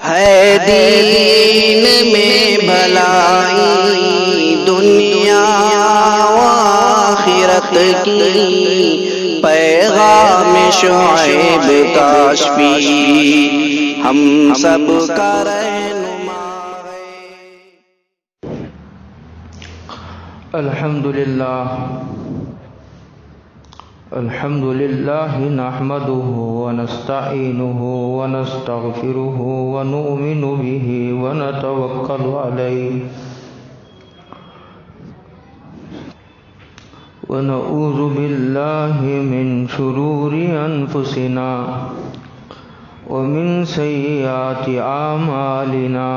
ہے دین میں بھلائی دنیا و آخرت کی، پیغام شعیب کاشفی ہم سب کا رہنما ہے۔ الحمد للہ نحمده ونستعینه ونستغفره ونؤمن به ونتوکل علیہ ونعوذ باللہ من شرور انفسنا ومن سیئات اعمالنا،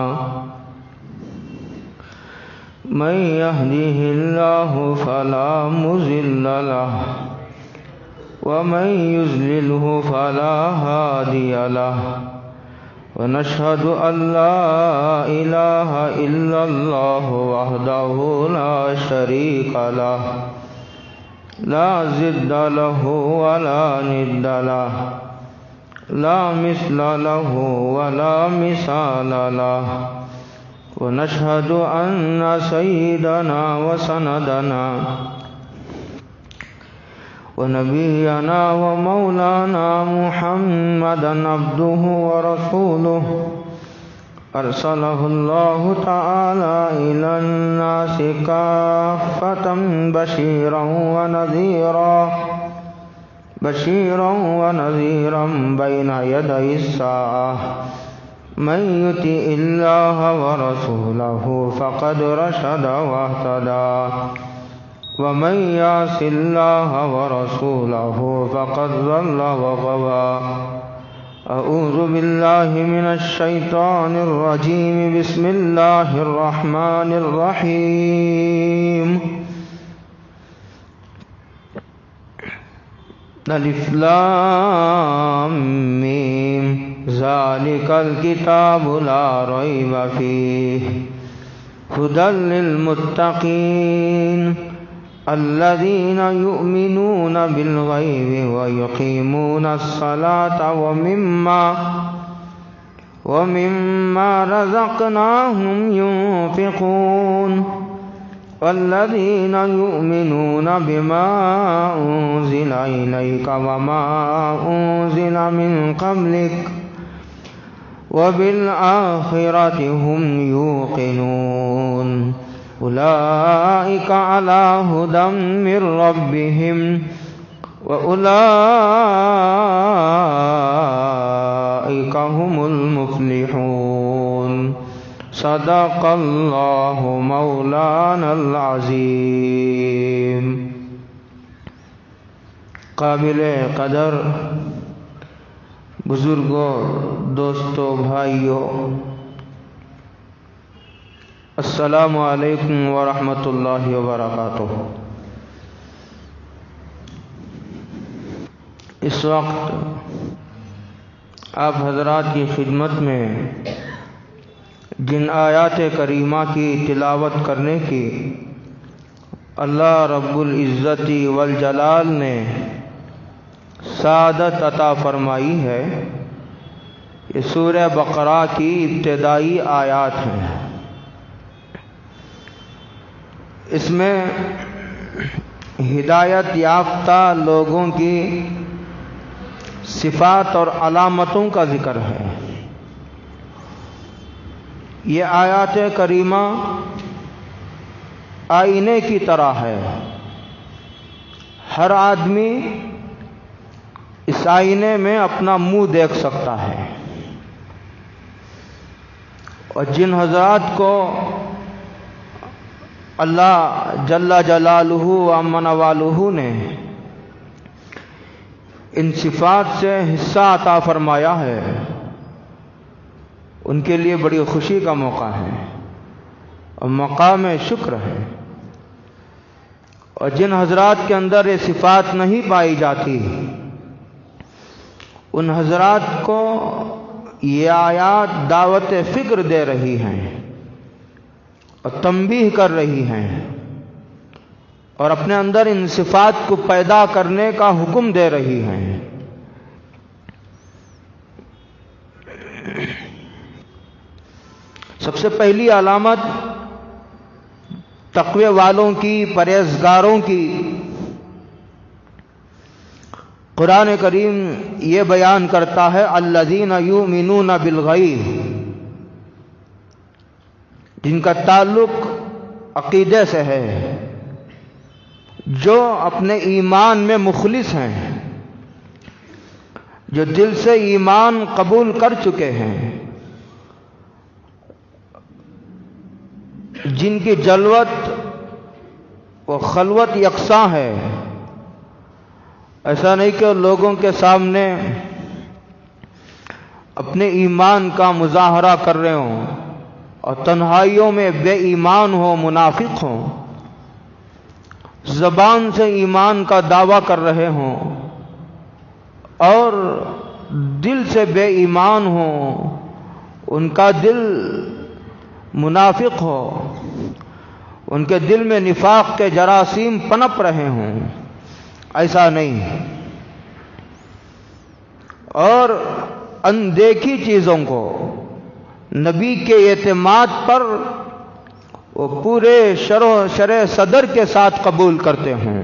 من يهده الله فلا مضل له ومن يضلله فلا هادي له، ونشهد أن لا إله إلا الله وحده لا شريك له، لا ضد له ولا ند له، لا مثل له ولا مثال له، ونشهد أن سيدنا وسندنا ونبينا ومولانا محمدا عبده ورسوله، أرسله الله تعالى إلى الناس كافة بشيرا ونذيرا بين يدي الساعة، من يطع الله ورسوله فقد رشد واهتدى، ومن يعص الله ورسوله فقد ضل وغوى۔ أعوذ بالله من الشيطان الرجيم، بسم الله الرحمن الرحيم۔ الف لام میم، ذلك الكتاب لا ريب فيه هدى للمتقين الذين يؤمنون بالغيب ويقيمون الصلاة ومما رزقناهم ينفقون، والذين يؤمنون بما أنزل إليك وما أنزل من قبلك وبالآخرة هم يوقنون، أولئك على هدى من ربهم وأولئك هم المفلحون۔ صدق اللہ مولانا العظیم۔ قابل قدر بزرگوں، دوستوں، بھائیوں، السلام علیکم ورحمۃ اللہ وبرکاتہ۔ اس وقت آپ حضرات کی خدمت میں جن آیات کریمہ کی تلاوت کرنے کی اللہ رب العزت والجلال نے سعادت عطا فرمائی ہے، یہ سورہ بقرہ کی ابتدائی آیات ہیں۔ اس میں ہدایت یافتہ لوگوں کی صفات اور علامتوں کا ذکر ہے۔ یہ آیات کریمہ آئینے کی طرح ہے، ہر آدمی اس آئینے میں اپنا منہ دیکھ سکتا ہے، اور جن حضرات کو اللہ جل جلالہ و عم نوالہ نے ان صفات سے حصہ عطا فرمایا ہے، ان کے لیے بڑی خوشی کا موقع ہے اور مقام شکر ہے، اور جن حضرات کے اندر یہ صفات نہیں پائی جاتی ان حضرات کو یہ آیات دعوت فکر دے رہی ہیں اور تنبیہ کر رہی ہیں، اور اپنے اندر ان صفات کو پیدا کرنے کا حکم دے رہی ہیں۔ سب سے پہلی علامت تقوی والوں کی، پرہیزگاروں کی، قرآن کریم یہ بیان کرتا ہے الذین یؤمنون بالغیب، جن کا تعلق عقیدے سے ہے، جو اپنے ایمان میں مخلص ہیں، جو دل سے ایمان قبول کر چکے ہیں، جن کی جلوت و خلوت یکساں ہے۔ ایسا نہیں کہ لوگوں کے سامنے اپنے ایمان کا مظاہرہ کر رہے ہوں اور تنہائیوں میں بے ایمان ہو، منافق ہوں، زبان سے ایمان کا دعویٰ کر رہے ہوں اور دل سے بے ایمان ہوں، ان کا دل منافق ہو، ان کے دل میں نفاق کے جراثیم پنپ رہے ہوں، ایسا نہیں۔ اور اندیکھی چیزوں کو نبی کے اعتماد پر وہ پورے شرع صدر کے ساتھ قبول کرتے ہیں۔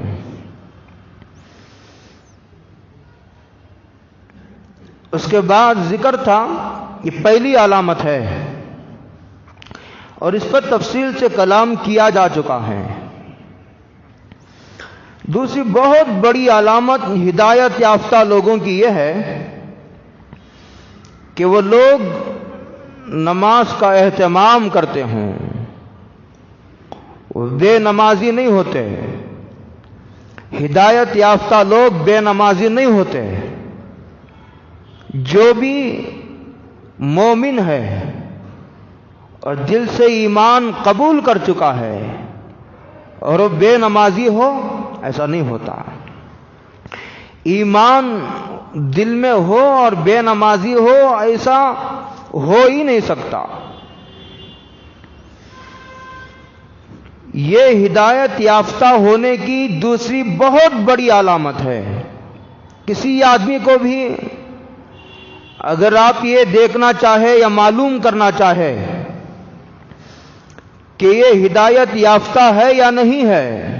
اس کے بعد ذکر تھا، یہ پہلی علامت ہے اور اس پر تفصیل سے کلام کیا جا چکا ہے۔ دوسری بہت بڑی علامت ہدایت یافتہ لوگوں کی یہ ہے کہ وہ لوگ نماز کا اہتمام کرتے ہوں، وہ بے نمازی نہیں ہوتے۔ ہدایت یافتہ لوگ بے نمازی نہیں ہوتے۔ جو بھی مومن ہے اور دل سے ایمان قبول کر چکا ہے اور وہ بے نمازی ہو، ایسا نہیں ہوتا۔ ایمان دل میں ہو اور بے نمازی ہو، ایسا ہو ہی نہیں سکتا۔ یہ ہدایت یافتہ ہونے کی دوسری بہت بڑی علامت ہے۔ کسی آدمی کو بھی اگر آپ یہ دیکھنا چاہے یا معلوم کرنا چاہے کہ یہ ہدایت یافتہ ہے یا نہیں ہے،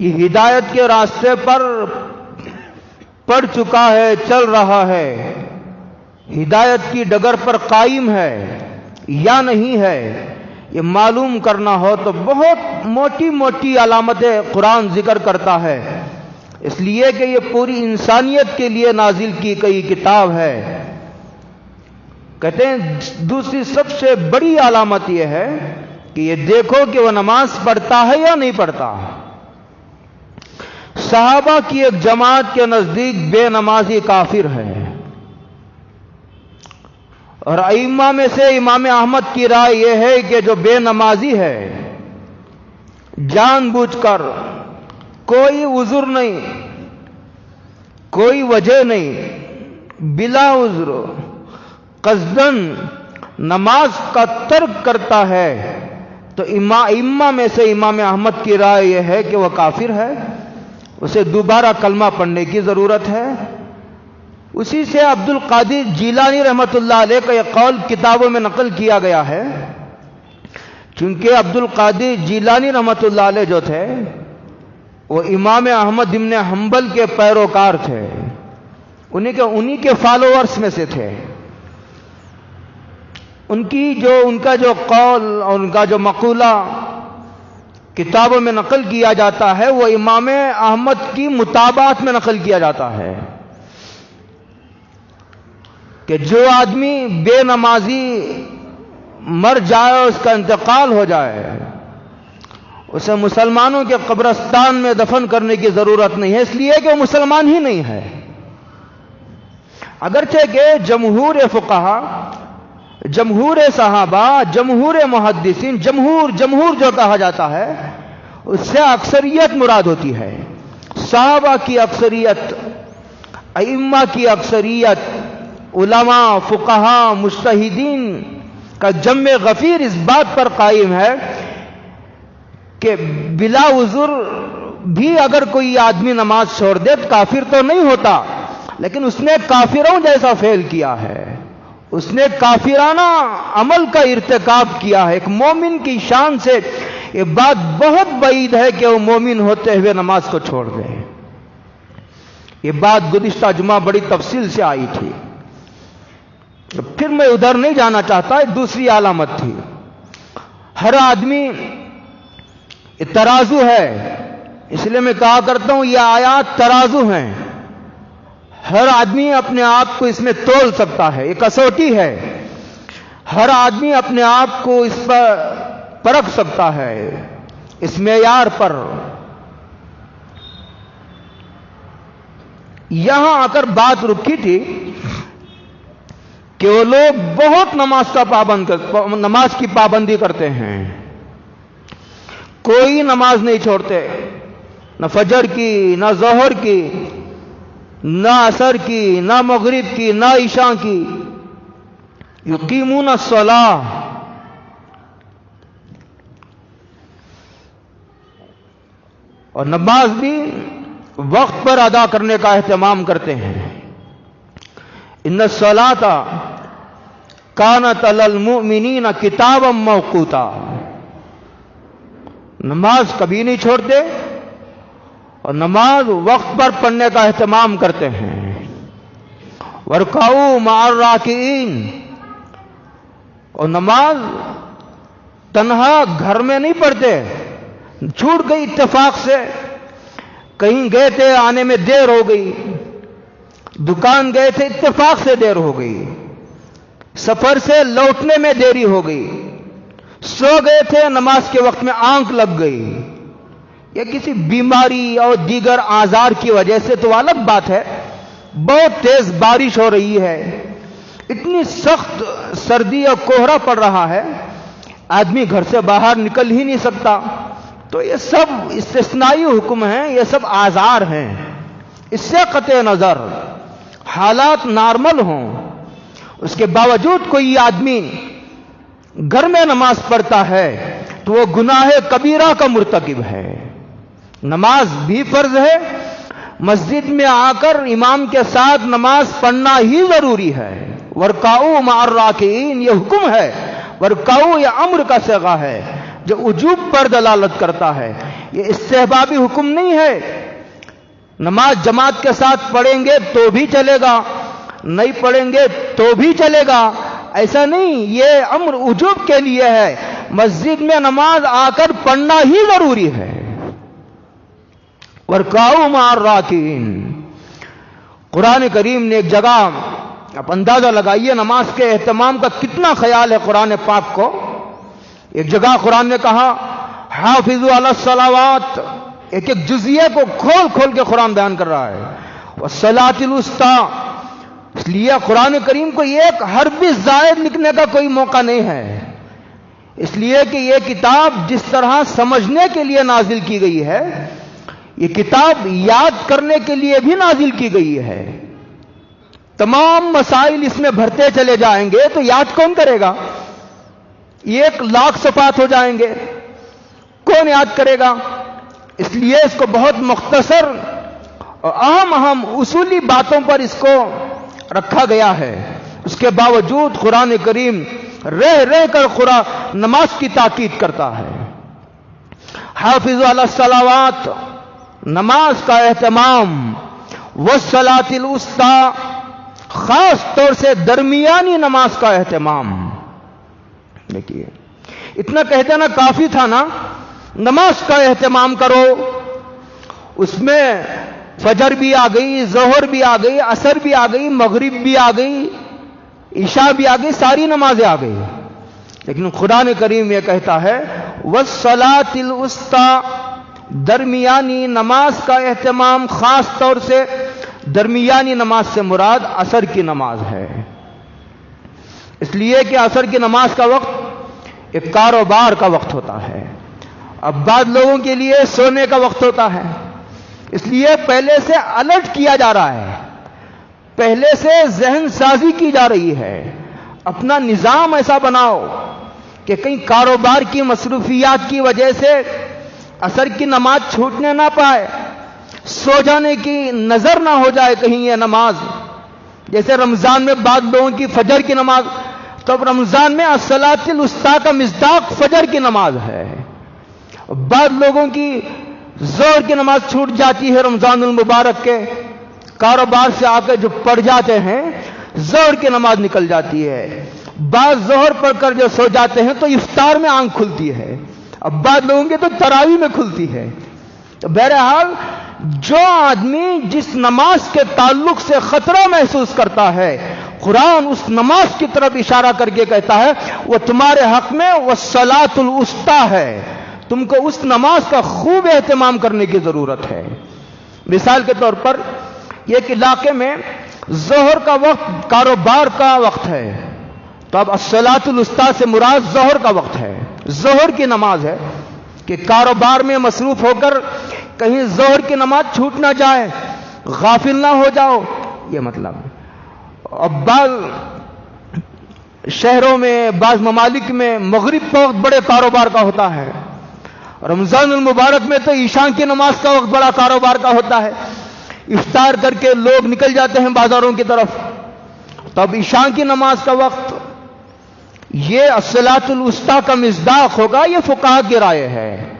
یہ ہدایت کے راستے پر پڑ چکا ہے، چل رہا ہے، ہدایت کی ڈگر پر قائم ہے یا نہیں ہے، یہ معلوم کرنا ہو تو بہت موٹی موٹی علامتیں قرآن ذکر کرتا ہے، اس لیے کہ یہ پوری انسانیت کے لیے نازل کی گئی کتاب ہے۔ کہتے ہیں دوسری سب سے بڑی علامت یہ ہے کہ یہ دیکھو کہ وہ نماز پڑھتا ہے یا نہیں پڑھتا۔ صحابہ کی ایک جماعت کے نزدیک بے نمازی کافر ہے، اور ائمہ میں سے امام احمد کی رائے یہ ہے کہ جو بے نمازی ہے، جان بوجھ کر، کوئی عذر نہیں، کوئی وجہ نہیں، بلا عذر قصدن نماز کا ترک کرتا ہے، تو ائمہ میں سے امام احمد کی رائے یہ ہے کہ وہ کافر ہے، اسے دوبارہ کلمہ پڑھنے کی ضرورت ہے۔ اسی سے عبد القادر جیلانی رحمۃ اللہ علیہ کا یہ قول کتابوں میں نقل کیا گیا ہے، چونکہ عبد القادر جیلانی رحمۃ اللہ علیہ جو تھے وہ امام احمد بن حنبل کے پیروکار تھے، انہی کے فالوورز میں سے تھے۔ ان کا جو قول اور ان کا جو مقولہ کتابوں میں نقل کیا جاتا ہے وہ امام احمد کی مطابعت میں نقل کیا جاتا ہے کہ جو آدمی بے نمازی مر جائے، اس کا انتقال ہو جائے، اسے مسلمانوں کے قبرستان میں دفن کرنے کی ضرورت نہیں ہے، اس لیے کہ وہ مسلمان ہی نہیں ہے۔ اگرچہ کہ جمہور فقہا، جمہور صحابہ، جمہور محدثین، جمہور جو کہا جاتا ہے اس سے اکثریت مراد ہوتی ہے۔ صحابہ کی اکثریت، ائمہ کی اکثریت، علماء، فقہا، مجتہدین کا جمع غفیر اس بات پر قائم ہے کہ بلا عذر بھی اگر کوئی آدمی نماز چھوڑ دے تو کافر تو نہیں ہوتا، لیکن اس نے کافروں جیسا فعل کیا ہے، اس نے کافرانہ عمل کا ارتکاب کیا ہے. ایک مومن کی شان سے یہ بات بہت بعید ہے کہ وہ مومن ہوتے ہوئے نماز کو چھوڑ دے. یہ بات گزشتہ جمعہ بڑی تفصیل سے آئی تھی. پھر میں ادھر نہیں جانا چاہتا. ایک دوسری علامت تھی. ہر آدمی ترازو ہے، اس لیے میں کہا کرتا ہوں یہ آیات ترازو ہیں. ہر آدمی اپنے آپ کو اس میں تول سکتا ہے. یہ کسوٹی ہے. ہر آدمی اپنے آپ کو اس پر پرکھ سکتا ہے، اس معیار پر. یہاں آ کر بات رکی تھی کہ وہ لوگ بہت نماز کی پابندی کرتے ہیں. کوئی نماز نہیں چھوڑتے، نہ فجر کی، نہ ظہر کی، نہ عصر کی، نہ مغرب کی، نہ عشاء کی. یقیمون الصلاۃ، اور نماز بھی وقت پر ادا کرنے کا اہتمام کرتے ہیں. ان الصلاۃ کانت علی المؤمنین کتابا موقوتا. نماز کبھی نہیں چھوڑتے اور نماز وقت پر پڑھنے کا اہتمام کرتے ہیں. وارکعوا مع الراکعین، اور نماز تنہا گھر میں نہیں پڑھتے. چھوٹ گئی اتفاق سے، کہیں گئے تھے آنے میں دیر ہو گئی، دکان گئے تھے اتفاق سے دیر ہو گئی، سفر سے لوٹنے میں دیری ہو گئی، سو گئے تھے نماز کے وقت میں آنکھ لگ گئی، یا کسی بیماری اور دیگر آزار کی وجہ سے تو الگ بات ہے. بہت تیز بارش ہو رہی ہے، اتنی سخت سردی اور کوہرا پڑ رہا ہے، آدمی گھر سے باہر نکل ہی نہیں سکتا. تو یہ سب استثنائی حکم ہیں، یہ سب آزار ہیں. اس سے قطع نظر حالات نارمل ہوں، اس کے باوجود کوئی آدمی گھر میں نماز پڑھتا ہے تو وہ گناہ کبیرہ کا مرتکب ہے. نماز بھی فرض ہے، مسجد میں آ کر امام کے ساتھ نماز پڑھنا ہی ضروری ہے. وارکعوا مع الراکعین یہ حکم ہے. وارکعوا یہ امر کا صیغہ ہے جو وجوب پر دلالت کرتا ہے، یہ استحبابی حکم نہیں ہے. نماز جماعت کے ساتھ پڑھیں گے تو بھی چلے گا، نہیں پڑھیں گے تو بھی چلے گا، ایسا نہیں. یہ امر وجوب کے لیے ہے. مسجد میں نماز آ کر پڑھنا ہی ضروری ہے. وارکعوا مع الراکعین. قرآن کریم نے ایک جگہ، آپ اندازہ لگائیے نماز کے اہتمام کا کتنا خیال ہے قرآن پاک کو. ایک جگہ قرآن نے کہا حافظوا علی الصلوات. ایک ایک جزیے کو کھول کھول کے قرآن بیان کر رہا ہے. والصلاۃ الوسطیٰ. اس لیے قرآن کریم کو ایک حرف بھی زائد لکھنے کا کوئی موقع نہیں ہے، اس لیے کہ یہ کتاب جس طرح سمجھنے کے لیے نازل کی گئی ہے، یہ کتاب یاد کرنے کے لیے بھی نازل کی گئی ہے. تمام مسائل اس میں بھرتے چلے جائیں گے تو یاد کون کرے گا؟ 1,00,000 صفحات ہو جائیں گے، کون یاد کرے گا؟ اس لیے اس کو بہت مختصر اور اہم اصولی باتوں پر اس کو رکھا گیا ہے. اس کے باوجود قرآن کریم رہ کر نماز کی تاکید کرتا ہے. حافظوا علی الصلوات، نماز کا اہتمام. والصلاۃ الوسطیٰ، خاص طور سے درمیانی نماز کا اہتمام. دیکھیے اتنا کہہ دینا کافی تھا نا، نماز کا اہتمام کرو. اس میں فجر بھی آ گئی، ظہر بھی آ گئی، عصر بھی آ گئی، مغرب بھی آ گئی، عشاء بھی آ گئی، ساری نمازیں آ گئی. لیکن قرآن کریم یہ کہتا ہے والصلاۃ الوسطیٰ، درمیانی نماز کا اہتمام. خاص طور سے درمیانی نماز سے مراد عصر کی نماز ہے، اس لیے کہ عصر کی نماز کا وقت ایک کاروبار کا وقت ہوتا ہے. اب بعض لوگوں کے لیے سونے کا وقت ہوتا ہے، اس لیے پہلے سے الرٹ کیا جا رہا ہے، پہلے سے ذہن سازی کی جا رہی ہے. اپنا نظام ایسا بناؤ کہ کہیں کاروبار کی مصروفیات کی وجہ سے عصر کی نماز چھوٹنے نہ پائے، سو جانے کی نظر نہ ہو جائے کہیں یہ نماز، جیسے رمضان میں بعض لوگوں کی فجر کی نماز، تو اب رمضان میں الصلاۃ الوسطیٰ کا مصداق فجر کی نماز ہے. بعض لوگوں کی ظہر کی نماز چھوٹ جاتی ہے رمضان المبارک کے، کاروبار سے آ کے جو پڑھ جاتے ہیں ظہر کی نماز نکل جاتی ہے. بعض ظہر پڑھ کر جو سو جاتے ہیں تو افطار میں آنکھ کھلتی ہے. اب بعض لوگوں کی تو تراویح میں کھلتی ہے. تو بہرحال جو آدمی جس نماز کے تعلق سے خطرہ محسوس کرتا ہے، قرآن اس نماز کی طرف اشارہ کر کے کہتا ہے وہ تمہارے حق میں والصلاۃ الوسطیٰ ہے، تم کو اس نماز کا خوب اہتمام کرنے کی ضرورت ہے. مثال کے طور پر ایک علاقے میں ظہر کا وقت کاروبار کا وقت ہے، تو اب الصلاۃ الوسطیٰ سے مراد ظہر کا وقت ہے، ظہر کی نماز ہے کہ کاروبار میں مصروف ہو کر کہیں ظہر کی نماز چھوٹ نہ جائے، غافل نہ ہو جاؤ، یہ مطلب. اب بعض شہروں میں بعض ممالک میں مغرب کا وقت بڑے کاروبار کا ہوتا ہے، رمضان المبارک میں تو عشاء کی نماز کا وقت بڑا کاروبار کا ہوتا ہے. افطار کر کے لوگ نکل جاتے ہیں بازاروں کی طرف، تو اب عشاء کی نماز کا وقت یہ الصلاۃ الوسطیٰ کا مصداق ہوگا، یہ فقہاء کی رائے ہے.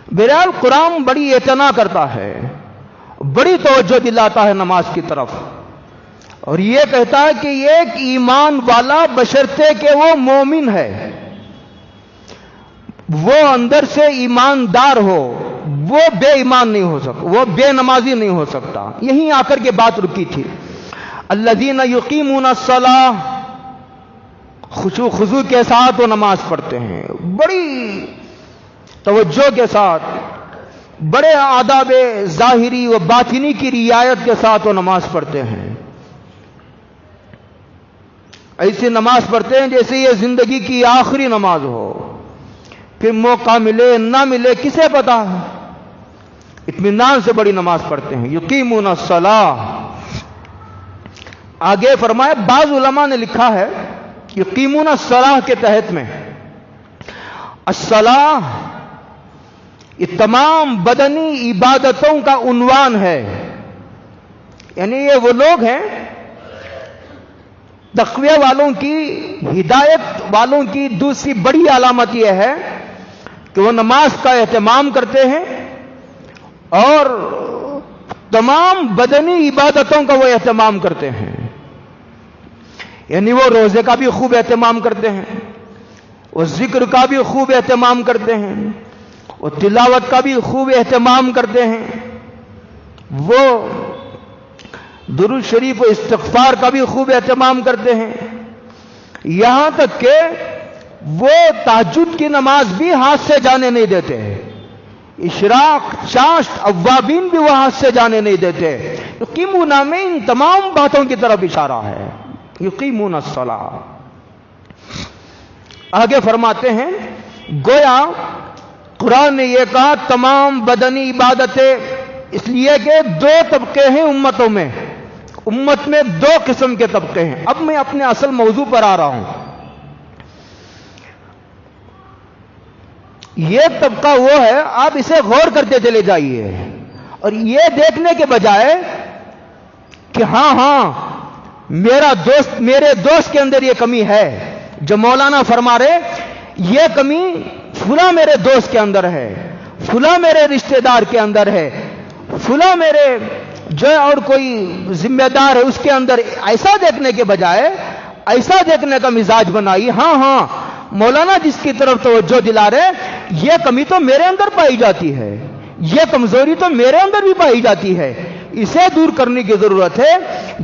بہرحال قرآن بڑی اعتنا کرتا ہے، بڑی توجہ دلاتا ہے نماز کی طرف، اور یہ کہتا ہے کہ ایک ایمان والا بشرطے کہ وہ مومن ہے، وہ اندر سے ایماندار ہو، وہ بے ایمان نہیں ہو سکتا، وہ بے نمازی نہیں ہو سکتا. یہیں آ کر کے بات رکی تھی. الذین یقیمون الصلاۃ، خشوع خضوع کے ساتھ وہ نماز پڑھتے ہیں، بڑی توجہ کے ساتھ، بڑے آداب ظاہری و باطنی کی رعایت کے ساتھ وہ نماز پڑھتے ہیں. ایسی نماز پڑھتے ہیں جیسے یہ زندگی کی آخری نماز ہو، پھر موقع ملے نہ ملے کسے پتا ہے. اطمینان سے بڑی نماز پڑھتے ہیں. یقیمون الصلاۃ. آگے فرمائے بعض علماء نے لکھا ہے یقیمون الصلاۃ کے تحت میں الصلاۃ یہ تمام بدنی عبادتوں کا عنوان ہے. یعنی یہ وہ لوگ ہیں، تقوی والوں کی، ہدایت والوں کی دوسری بڑی علامت یہ ہے کہ وہ نماز کا اہتمام کرتے ہیں اور تمام بدنی عبادتوں کا وہ اہتمام کرتے ہیں. یعنی وہ روزے کا بھی خوب اہتمام کرتے ہیں، وہ ذکر کا بھی خوب اہتمام کرتے ہیں، وہ تلاوت کا بھی خوب اہتمام کرتے ہیں، وہ درود شریف و استغفار کا بھی خوب اہتمام کرتے ہیں. یہاں تک کہ وہ تہجد کی نماز بھی ہاتھ سے جانے نہیں دیتے، اشراق، چاشت، اوابین بھی وہ ہاتھ سے جانے نہیں دیتے. یقیمون میں ان تمام باتوں کی طرف اشارہ ہے. یقیمون الصلاۃ. آگے فرماتے ہیں گویا قرآن نے یہ کہا تمام بدنی عبادتیں، اس لیے کہ دو طبقے ہیں امتوں میں، امت میں دو قسم کے طبقے ہیں. اب میں اپنے اصل موضوع پر آ رہا ہوں. یہ طبقہ وہ ہے، آپ اسے غور کرتے چلے جائیے اور یہ دیکھنے کے بجائے کہ ہاں میرے دوست کے اندر یہ کمی ہے، جو مولانا فرما رہے یہ کمی فلاں میرے دوست کے اندر ہے، فلاں میرے رشتہ دار کے اندر ہے، فلاں میرے جو اور کوئی ذمہ دار ہے اس کے اندر، ایسا دیکھنے کے بجائے ایسا دیکھنے کا مزاج بنائی. ہاں مولانا جس کی طرف توجہ دلا رہے یہ کمی تو میرے اندر پائی جاتی ہے، یہ کمزوری تو میرے اندر بھی پائی جاتی ہے، اسے دور کرنے کی ضرورت ہے.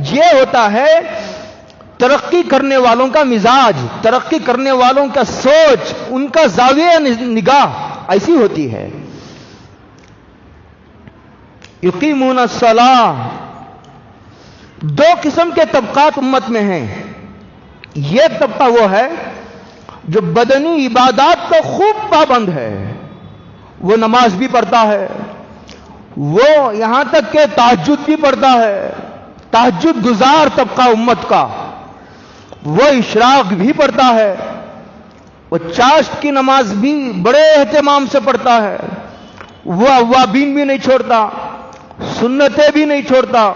یہ ہوتا ہے ترقی کرنے والوں کا مزاج، ترقی کرنے والوں کا سوچ، ان کا زاویہ نگاہ ایسی ہوتی ہے. یقیمون الصلاۃ. دو قسم کے طبقات امت میں ہیں. یہ طبقہ وہ ہے جو بدنی عبادات کا خوب پابند ہے، وہ نماز بھی پڑھتا ہے، وہ یہاں تک کہ تہجد بھی پڑھتا ہے، تہجد گزار طبقہ امت کا، وہ اشراق بھی پڑھتا ہے، وہ چاشت کی نماز بھی بڑے اہتمام سے پڑھتا ہے، وہ اوابین بھی نہیں چھوڑتا، سنتیں بھی نہیں چھوڑتا،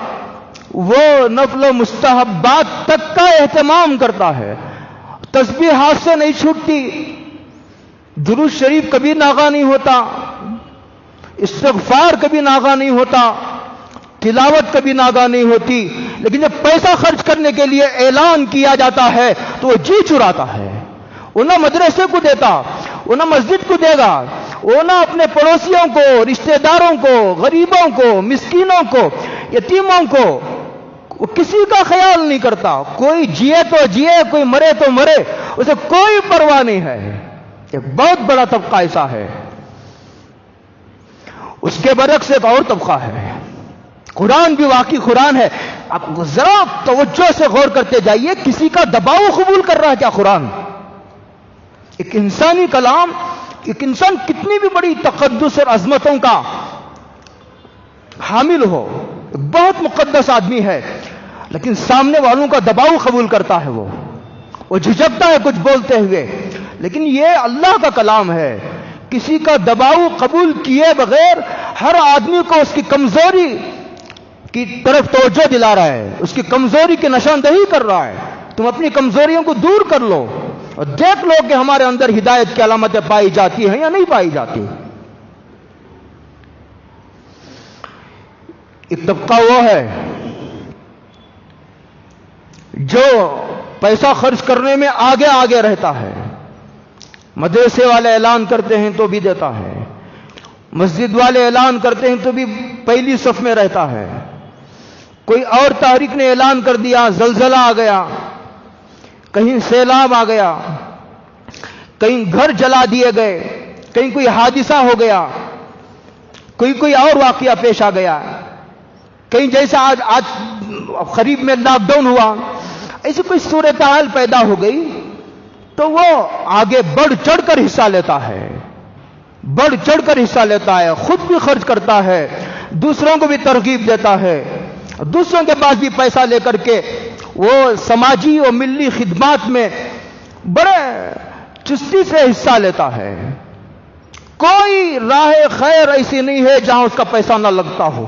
وہ نفل و مستحبات تک کا اہتمام کرتا ہے. تسبیح ہاتھ سے نہیں چھوٹتی، درود شریف کبھی ناغا نہیں ہوتا، استغفار کبھی ناغا نہیں ہوتا، تلاوت کبھی ناغا نہیں ہوتی. لیکن جب پیسہ خرچ کرنے کے لیے اعلان کیا جاتا ہے تو وہ جی چراتا ہے. وہ نہ مدرسے کو دیتا، وہ نہ مسجد کو دے گا، وہ نہ اپنے پڑوسیوں کو، رشتہ داروں کو، غریبوں کو، مسکینوں کو، یتیموں کو، وہ کسی کا خیال نہیں کرتا. کوئی جیے تو جیے، کوئی مرے تو مرے، اسے کوئی پرواہ نہیں ہے. ایک بہت بڑا طبقہ ایسا ہے. اس کے برعکس ایک اور طبقہ ہے. قرآن بھی واقعی قرآن ہے. اب ذرا توجہ سے غور کرتے جائیے، کسی کا دباؤ قبول کر رہا ہے کیا قرآن؟ ایک انسانی کلام، ایک انسان کتنی بھی بڑی تقدس اور عظمتوں کا حامل ہو، بہت مقدس آدمی ہے، لیکن سامنے والوں کا دباؤ قبول کرتا ہے. وہ جھجکتا ہے کچھ بولتے ہوئے. لیکن یہ اللہ کا کلام ہے. کسی کا دباؤ قبول کیے بغیر ہر آدمی کو اس کی کمزوری کی طرف توجہ دلا رہا ہے، اس کی کمزوری کی نشاندہی کر رہا ہے. تم اپنی کمزوریوں کو دور کر لو اور دیکھ لو کہ ہمارے اندر ہدایت کی علامتیں پائی جاتی ہیں یا نہیں پائی جاتی. ایک طبقہ وہ ہے جو پیسہ خرچ کرنے میں آگے آگے رہتا ہے. مدرسے والے اعلان کرتے ہیں تو بھی دیتا ہے، مسجد والے اعلان کرتے ہیں تو بھی پہلی صف میں رہتا ہے. کوئی اور تحریک نے اعلان کر دیا، زلزلہ آ گیا، کہیں سیلاب آ گیا، کہیں گھر جلا دیے گئے، کہیں کوئی حادثہ ہو گیا، کوئی اور واقعہ پیش آ گیا، کہیں جیسا آج قریب میں لاک ڈاؤن ہوا، ایسی کوئی صورتحال پیدا ہو گئی تو وہ آگے بڑھ چڑھ کر حصہ لیتا ہے، بڑھ چڑھ کر حصہ لیتا ہے، خود بھی خرچ کرتا ہے، دوسروں کو بھی ترغیب دیتا ہے، دوسروں کے پاس بھی پیسہ لے کر کے وہ سماجی اور ملی خدمات میں بڑے چستی سے حصہ لیتا ہے. کوئی راہ خیر ایسی نہیں ہے جہاں اس کا پیسہ نہ لگتا ہو.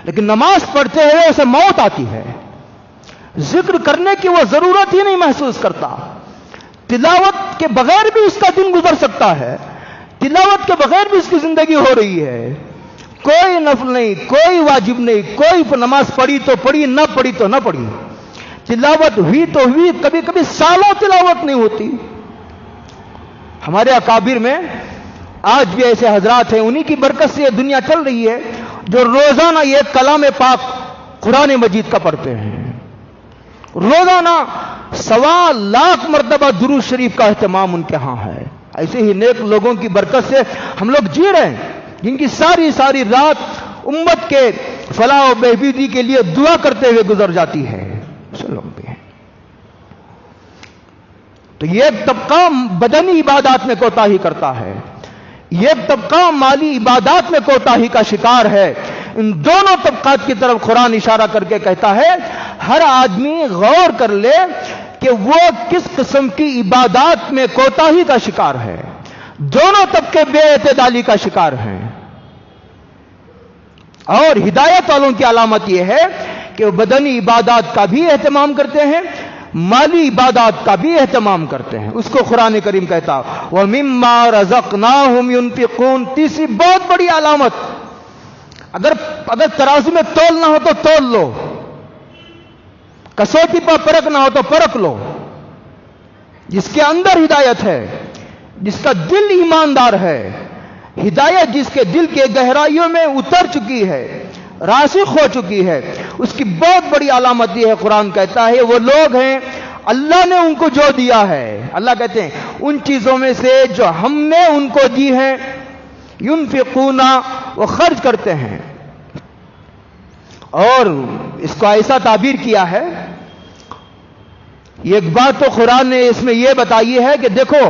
لیکن نماز پڑھتے ہوئے اسے موت آتی ہے، ذکر کرنے کی وہ ضرورت ہی نہیں محسوس کرتا. تلاوت کے بغیر بھی اس کا دن گزر سکتا ہے، تلاوت کے بغیر بھی اس کی زندگی ہو رہی ہے. کوئی نفل نہیں، کوئی واجب نہیں، کوئی نماز پڑھی تو پڑھی، نہ پڑھی تو نہ پڑھی. تلاوت ہوئی تو ہوئی، کبھی کبھی سالوں تلاوت نہیں ہوتی. ہمارے اکابر میں آج بھی ایسے حضرات ہیں، انہی کی برکت سے یہ دنیا چل رہی ہے، جو روزانہ یہ کلام پاک قرآن مجید کا پڑھتے ہیں. روزانہ 1.25 لاکھ مرتبہ درود شریف کا اہتمام ان کے ہاں ہے. ایسے ہی نیک لوگوں کی برکت سے ہم لوگ جی رہے ہیں، جن کی ساری رات امت کے فلاح و بہبودی کے لیے دعا کرتے ہوئے گزر جاتی ہے. تو یہ طبقہ بدنی عبادات میں کوتاہی کرتا ہے، یہ طبقہ مالی عبادات میں کوتاہی کا شکار ہے. ان دونوں طبقات کی طرف قرآن اشارہ کر کے کہتا ہے ہر آدمی غور کر لے کہ وہ کس قسم کی عبادات میں کوتاہی کا شکار ہے. دونوں طبقے بے اعتدالی کا شکار ہیں. اور ہدایت والوں کی علامت یہ ہے کہ وہ بدنی عبادات کا بھی اہتمام کرتے ہیں، مالی عبادات کا بھی اہتمام کرتے ہیں. اس کو قرآن کریم کہتا وَمِمَّا رَزَقْنَاهُمْ يُنْفِقُونَ. تیسری بہت بڑی علامت، اگر ترازو میں تول نہ ہو تو تول لو، کسوٹی پر پرکھ نہ ہو تو پرکھ لو. جس کے اندر ہدایت ہے، جس کا دل ایماندار ہے، ہدایت جس کے دل کے گہرائیوں میں اتر چکی ہے، راسخ ہو چکی ہے، اس کی بہت بڑی علامت یہ ہے. قرآن کہتا ہے وہ لوگ ہیں اللہ نے ان کو جو دیا ہے، اللہ کہتے ہیں ان چیزوں میں سے جو ہم نے ان کو دی ہیں، ينفقون، وہ خرچ کرتے ہیں. اور اس کو ایسا تعبیر کیا ہے، ایک بات تو قرآن نے اس میں یہ بتائی ہے کہ دیکھو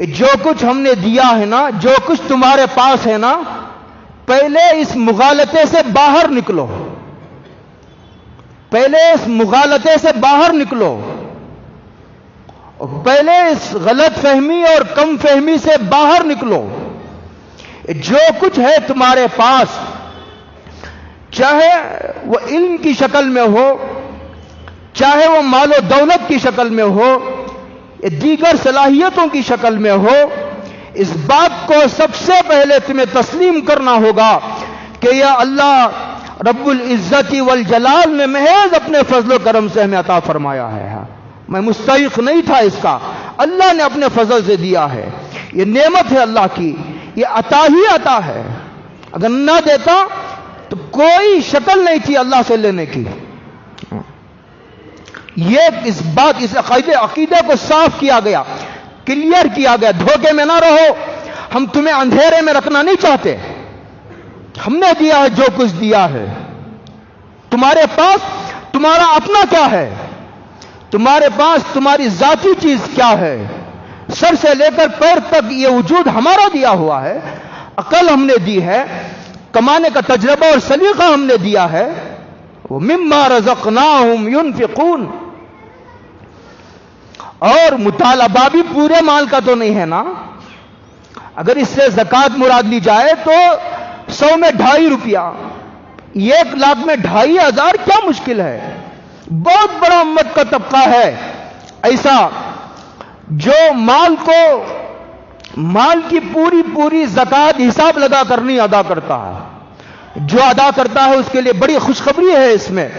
جو کچھ ہم نے دیا ہے نا، جو کچھ تمہارے پاس ہے نا، پہلے اس مغالطے سے باہر نکلو، پہلے اس مغالطے سے باہر نکلو، پہلے اس غلط فہمی اور کم فہمی سے باہر نکلو. جو کچھ ہے تمہارے پاس، چاہے وہ علم کی شکل میں ہو، چاہے وہ مال و دولت کی شکل میں ہو، یا دیگر صلاحیتوں کی شکل میں ہو، اس بات کو سب سے پہلے تمہیں تسلیم کرنا ہوگا کہ یہ اللہ رب العزت والجلال نے محض اپنے فضل و کرم سے ہمیں عطا فرمایا ہے. میں مستحق نہیں تھا اس کا، اللہ نے اپنے فضل سے دیا ہے. یہ نعمت ہے اللہ کی، یہ عطا ہی عطا ہے. اگر نہ دیتا تو کوئی شکل نہیں تھی اللہ سے لینے کی. یہ اس عقیدے کو صاف کیا گیا، کلیئر کیا گیا. دھوکے میں نہ رہو، ہم تمہیں اندھیرے میں رکھنا نہیں چاہتے. ہم نے دیا ہے جو کچھ دیا ہے. تمہارے پاس تمہارا اپنا کیا ہے؟ تمہارے پاس تمہاری ذاتی چیز کیا ہے؟ سر سے لے کر پیر تک یہ وجود ہمارا دیا ہوا ہے. عقل ہم نے دی ہے، کمانے کا تجربہ اور سلیقہ ہم نے دیا ہے. وہ مما رزقناہم ينفقون. اور مطالبہ بھی پورے مال کا تو نہیں ہے نا. اگر اس سے زکوٰۃ مراد لی جائے تو 100 میں 2.5 روپیہ، 1 لاکھ میں 2,500، کیا مشکل ہے؟ بہت بڑا امت کا طبقہ ہے ایسا جو مال کی پوری زکوٰۃ حساب لگا کر نہیں ادا کرتا ہے. جو ادا کرتا ہے اس کے لیے بڑی خوشخبری ہے. اس میں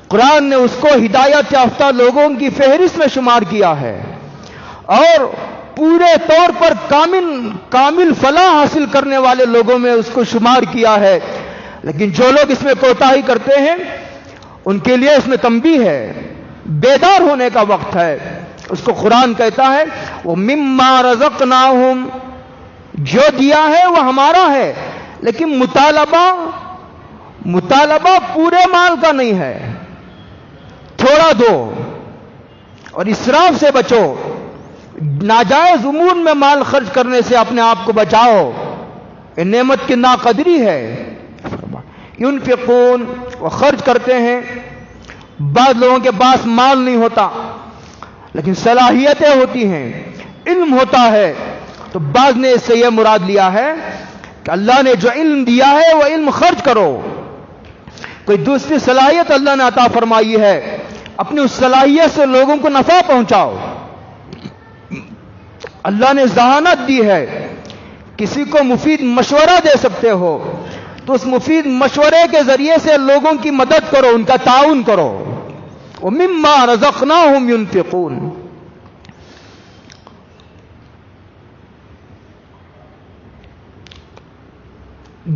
قرآن نے اس کو ہدایت یافتہ لوگوں کی فہرست میں شمار کیا ہے اور پورے طور پر کامل فلاح حاصل کرنے والے لوگوں میں اس کو شمار کیا ہے. لیکن جو لوگ اس میں کوتاہی کرتے ہیں ان کے لیے اس میں تنبیہ ہے، بیدار ہونے کا وقت ہے. اس کو قرآن کہتا ہے وہ مما رزقناہم، جو دیا ہے وہ ہمارا ہے، لیکن مطالبہ پورے مال کا نہیں ہے. تھوڑا دو اور اسراف سے بچو. ناجائز امور میں مال خرچ کرنے سے اپنے آپ کو بچاؤ. یہ نعمت کی ناقدری ہے. ينفقون، وہ خرچ کرتے ہیں. بعض لوگوں کے پاس مال نہیں ہوتا لیکن صلاحیتیں ہوتی ہیں، علم ہوتا ہے، تو بعض نے اس سے یہ مراد لیا ہے کہ اللہ نے جو علم دیا ہے وہ علم خرچ کرو. کوئی دوسری صلاحیت اللہ نے عطا فرمائی ہے، اپنی اس صلاحیت سے لوگوں کو نفع پہنچاؤ. اللہ نے ذہانت دی ہے، کسی کو مفید مشورہ دے سکتے ہو تو اس مفید مشورے کے ذریعے سے لوگوں کی مدد کرو، ان کا تعاون کرو. وَمِمَّا رَزَقْنَاهُمْ يُنْفِقُونَ.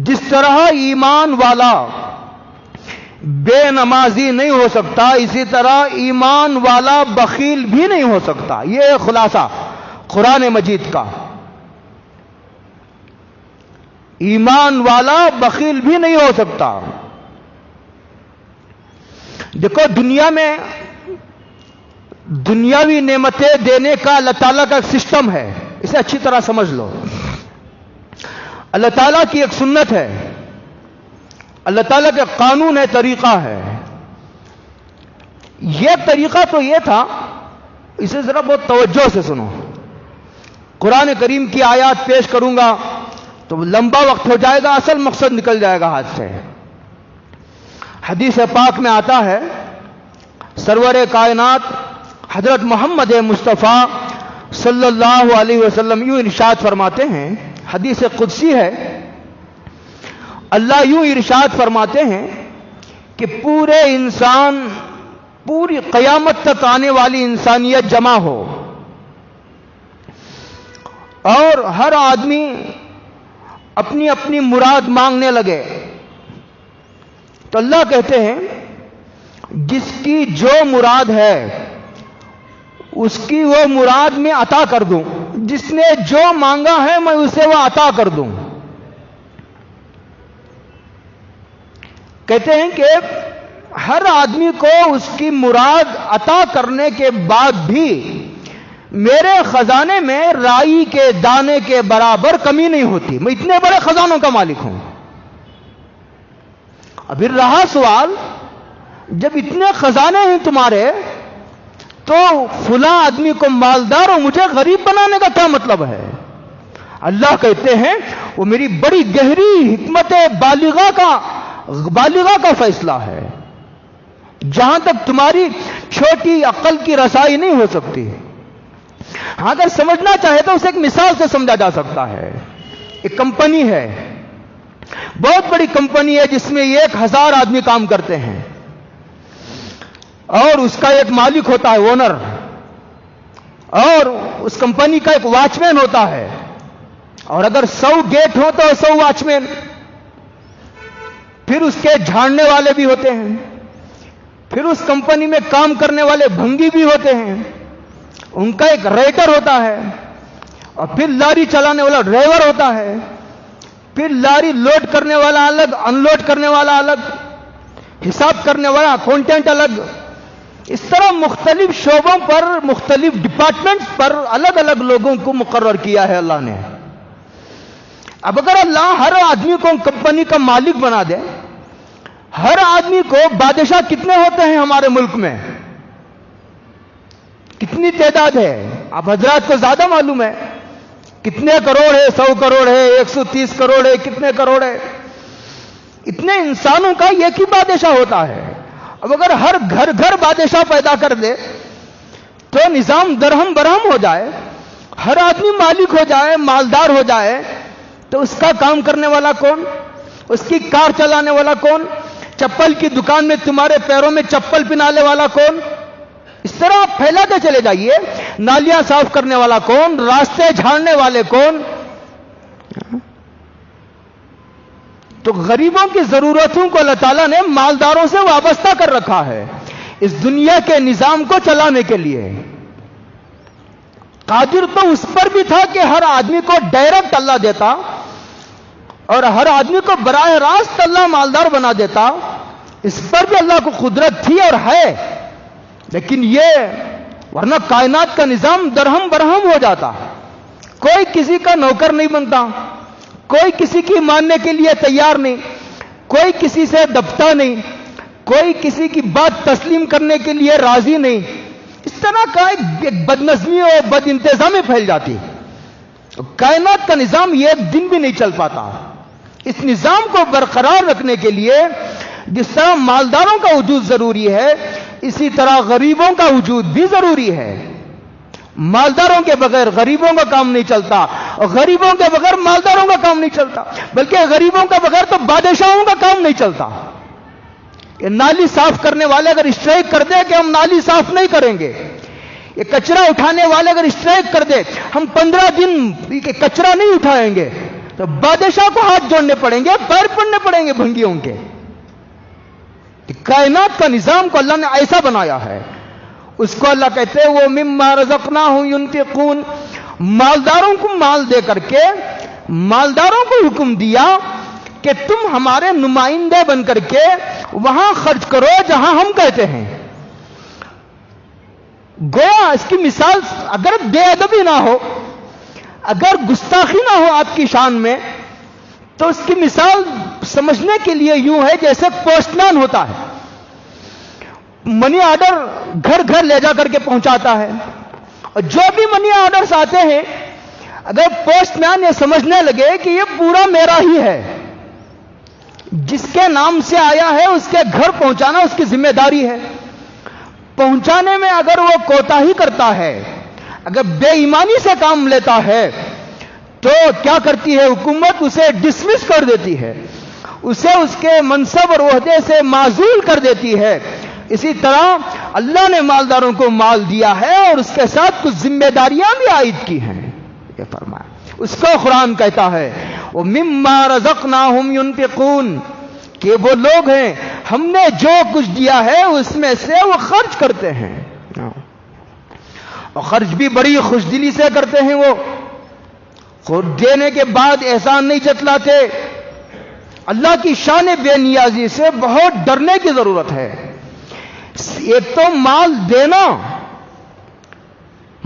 جس طرح ایمان والا بے نمازی نہیں ہو سکتا، اسی طرح ایمان والا بخیل بھی نہیں ہو سکتا. یہ خلاصہ قرآن مجید کا. ایمان والا بخیل بھی نہیں ہو سکتا. دیکھو دنیا میں دنیاوی نعمتیں دینے کا اللہ تعالیٰ کا ایک سسٹم ہے، اسے اچھی طرح سمجھ لو. اللہ تعالیٰ کی ایک سنت ہے، اللہ تعالیٰ کا قانون ہے، طریقہ ہے. یہ طریقہ تو یہ تھا، اسے ذرا بہت توجہ سے سنو. قرآن کریم کی آیات پیش کروں گا تو لمبا وقت ہو جائے گا، اصل مقصد نکل جائے گا ہاتھ سے. حدیث پاک میں آتا ہے سرور کائنات حضرت محمد مصطفیٰ صلی اللہ علیہ وسلم یوں ارشاد فرماتے ہیں، حدیث قدسی ہے. اللہ یوں ارشاد فرماتے ہیں کہ پورے انسان، پوری قیامت تک آنے والی انسانیت جمع ہو اور ہر آدمی اپنی اپنی مراد مانگنے لگے. تو اللہ کہتے ہیں جس کی جو مراد ہے اس کی وہ مراد میں عطا کر دوں، جس نے جو مانگا ہے میں اسے وہ عطا کر دوں. کہتے ہیں کہ ہر آدمی کو اس کی مراد عطا کرنے کے بعد بھی میرے خزانے میں رائی کے دانے کے برابر کمی نہیں ہوتی. میں اتنے بڑے خزانوں کا مالک ہوں. ابھی رہا سوال، جب اتنے خزانے ہیں تمہارے تو فلاں آدمی کو مالدار اور مجھے غریب بنانے کا کیا مطلب ہے؟ اللہ کہتے ہیں وہ میری بڑی گہری حکمت بالغہ کا بالغہ کا فیصلہ ہے، جہاں تک تمہاری چھوٹی عقل کی رسائی نہیں ہو سکتی۔ اگر سمجھنا چاہے تو اسے ایک مثال سے سمجھا جا سکتا ہے۔ ایک کمپنی ہے، بہت بڑی کمپنی ہے، جس میں 1000 آدمی کام کرتے ہیں، اور اس کا ایک مالک ہوتا ہے، اونر، اور اس کمپنی کا ایک واچ مین ہوتا ہے، اور اگر 100 گیٹ ہو تو 100 واچ مین، پھر اس کے جھاڑنے والے بھی ہوتے ہیں، پھر اس کمپنی میں کام کرنے والے بھنگی بھی ہوتے ہیں، ان کا ایک ریٹر ہوتا ہے، اور پھر لاری چلانے والا ڈرائیور ہوتا ہے، پھر لاری لوڈ کرنے والا الگ، ان لوڈ کرنے والا الگ، حساب کرنے والا اکاؤنٹنٹ الگ۔ اس طرح مختلف شعبوں پر، مختلف ڈپارٹمنٹس پر الگ الگ لوگوں کو مقرر کیا ہے اللہ نے۔ اب اگر اللہ ہر آدمی کو کمپنی کا مالک بنا دے، ہر آدمی کو، بادشاہ کتنے ہوتے ہیں ہمارے ملک میں؟ کتنی تعداد ہے؟ آپ حضرات کو زیادہ معلوم ہے، کتنے کروڑ ہے؟ 100 کروڑ ہے، 130 کروڑ ہے، کتنے کروڑ ہے؟ اتنے انسانوں کا ایک ہی بادشاہ ہوتا ہے۔ اب اگر ہر گھر گھر بادشاہ پیدا کر دے تو نظام درہم برہم ہو جائے، ہر آدمی مالک ہو جائے، مالدار ہو جائے، تو اس کا کام کرنے والا کون؟ اس کی کار چلانے والا کون؟ چپل کی دکان میں تمہارے پیروں میں چپل پہنانے والا کون؟ اس طرح آپ پھیلاتے چلے جائیے۔ نالیاں صاف کرنے والا کون؟ راستے جھاڑنے والے کون؟ تو غریبوں کی ضرورتوں کو اللہ تعالیٰ نے مالداروں سے وابستہ کر رکھا ہے اس دنیا کے نظام کو چلانے کے لیے۔ قادر تو اس پر بھی تھا کہ ہر آدمی کو ڈائریکٹ اللہ دیتا، اور ہر آدمی کو براہ راست اللہ مالدار بنا دیتا، اس پر بھی اللہ کو قدرت تھی اور ہے، لیکن یہ ورنہ کائنات کا نظام درہم برہم ہو جاتا، کوئی کسی کا نوکر نہیں بنتا، کوئی کسی کی ماننے کے لیے تیار نہیں، کوئی کسی سے دبتا نہیں، کوئی کسی کی بات تسلیم کرنے کے لیے راضی نہیں۔ اس طرح کا ایک بدنظمی اور بد انتظامی پھیل جاتی، کائنات کا نظام یہ ایک دن بھی نہیں چل پاتا۔ اس نظام کو برقرار رکھنے کے لیے جس طرح مالداروں کا وجود ضروری ہے، اسی طرح غریبوں کا وجود بھی ضروری ہے۔ مالداروں کے بغیر غریبوں کا کام نہیں چلتا، اور غریبوں کے بغیر مالداروں کا کام نہیں چلتا، بلکہ غریبوں کا بغیر تو بادشاہوں کا کام نہیں چلتا۔ یہ نالی صاف کرنے والے اگر اسٹرائک کر دے کہ ہم نالی صاف نہیں کریں گے، یہ کچرا اٹھانے والے اگر اسٹرائک کر دے ہم 15 دن کچرا نہیں اٹھائیں گے، تو بادشاہ کو ہاتھ جوڑنے پڑیں گے، پیر پڑنے پڑیں گے بھنگیوں کے۔ کائنات کا نظام کو اللہ نے ایسا بنایا ہے، اس کو اللہ کہتے ہیں وہ مما رزقناہم ينفقون، مالداروں کو مال دے کر کے مالداروں کو حکم دیا کہ تم ہمارے نمائندے بن کر کے وہاں خرچ کرو جہاں ہم کہتے ہیں۔ گویا اس کی مثال اگر بے ادبی نہ ہو، اگر گستاخی نہ ہو آپ کی شان میں، تو اس کی مثال سمجھنے کے لیے یوں ہے جیسے پوسٹ مین ہوتا ہے، منی آرڈر گھر گھر لے جا کر کے پہنچاتا ہے، اور جو بھی منی آرڈرز آتے ہیں اگر پوسٹ مین یہ سمجھنے لگے کہ یہ پورا میرا ہی ہے، جس کے نام سے آیا ہے اس کے گھر پہنچانا اس کی ذمہ داری ہے، پہنچانے میں اگر وہ کوتاہی کرتا ہے، اگر بے ایمانی سے کام لیتا ہے، تو کیا کرتی ہے حکومت؟ اسے ڈسمس کر دیتی ہے، اسے اس کے منصب اور عہدے سے معزول کر دیتی ہے۔ اسی طرح اللہ نے مالداروں کو مال دیا ہے اور اس کے ساتھ کچھ ذمہ داریاں بھی عائد کی ہیں، یہ فرمایا۔ اس کو قرآن کہتا ہے وَمِمَّا رَزَقْنَاهُمْ يُنْفِقُونَ، کہ وہ لوگ ہیں ہم نے جو کچھ دیا ہے اس میں سے وہ خرچ کرتے ہیں، اور خرچ بھی بڑی خوشدلی سے کرتے ہیں۔ وہ خود دینے کے بعد احسان نہیں جتلاتے۔ اللہ کی شان بے نیازی سے بہت ڈرنے کی ضرورت ہے۔ ایک تو مال دینا،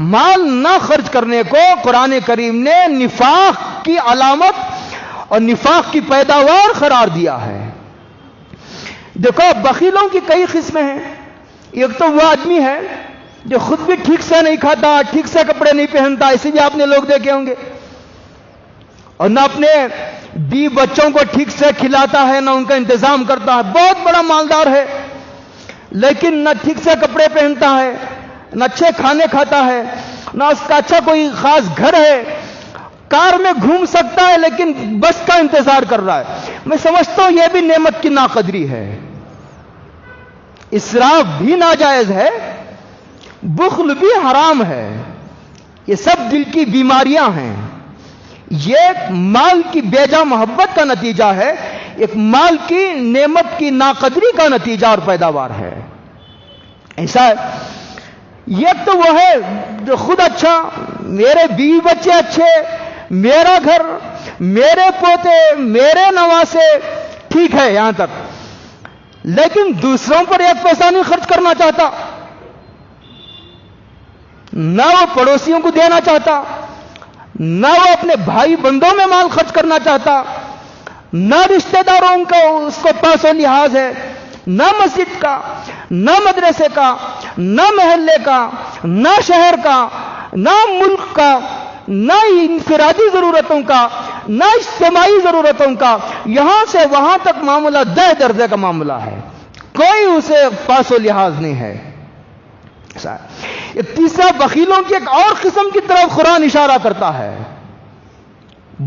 مال نہ خرچ کرنے کو قرآن کریم نے نفاق کی علامت اور نفاق کی پیداوار قرار دیا ہے۔ دیکھو بخیلوں کی کئی قسمیں ہیں۔ ایک تو وہ آدمی ہے جو خود بھی ٹھیک سے نہیں کھاتا، ٹھیک سے کپڑے نہیں پہنتا، اسی بھی آپ نے لوگ دیکھے ہوں گے، اور نہ اپنے بیوی بچوں کو ٹھیک سے کھلاتا ہے، نہ ان کا انتظام کرتا ہے، بہت بڑا مالدار ہے، لیکن نہ ٹھیک سے کپڑے پہنتا ہے، نہ اچھے کھانے کھاتا ہے، نہ اس کا اچھا کوئی خاص گھر ہے، کار میں گھوم سکتا ہے لیکن بس کا انتظار کر رہا ہے، میں سمجھتا ہوں یہ بھی نعمت کی ناقدری ہے، اسراف بھی ناجائز ہے، بخل بھی حرام ہے، یہ سب دل کی بیماریاں ہیں، یہ مال کی بیجا محبت کا نتیجہ ہے، ایک مال کی نعمت کی ناقدری کا نتیجہ اور پیداوار ہے۔ ایسا ہے، یہ تو وہ ہے جو خود اچھا، میرے بیوی بچے اچھے، میرا گھر، میرے پوتے، میرے نواسے، ٹھیک ہے یہاں تک، لیکن دوسروں پر ایک پیسہ نہیں خرچ کرنا چاہتا، نہ وہ پڑوسیوں کو دینا چاہتا، نہ وہ اپنے بھائی بندوں میں مال خرچ کرنا چاہتا، نہ رشتہ داروں کا اس کو پاس و لحاظ ہے، نہ مسجد کا، نہ مدرسے کا، نہ محلے کا، نہ شہر کا، نہ ملک کا، نہ انفرادی ضرورتوں کا، نہ اجتماعی ضرورتوں کا، یہاں سے وہاں تک معاملہ 10 درجے کا معاملہ ہے، کوئی اسے پاس و لحاظ نہیں ہے۔ ایک تیسرا بخیلوں کی ایک اور قسم کی طرف قرآن اشارہ کرتا ہے،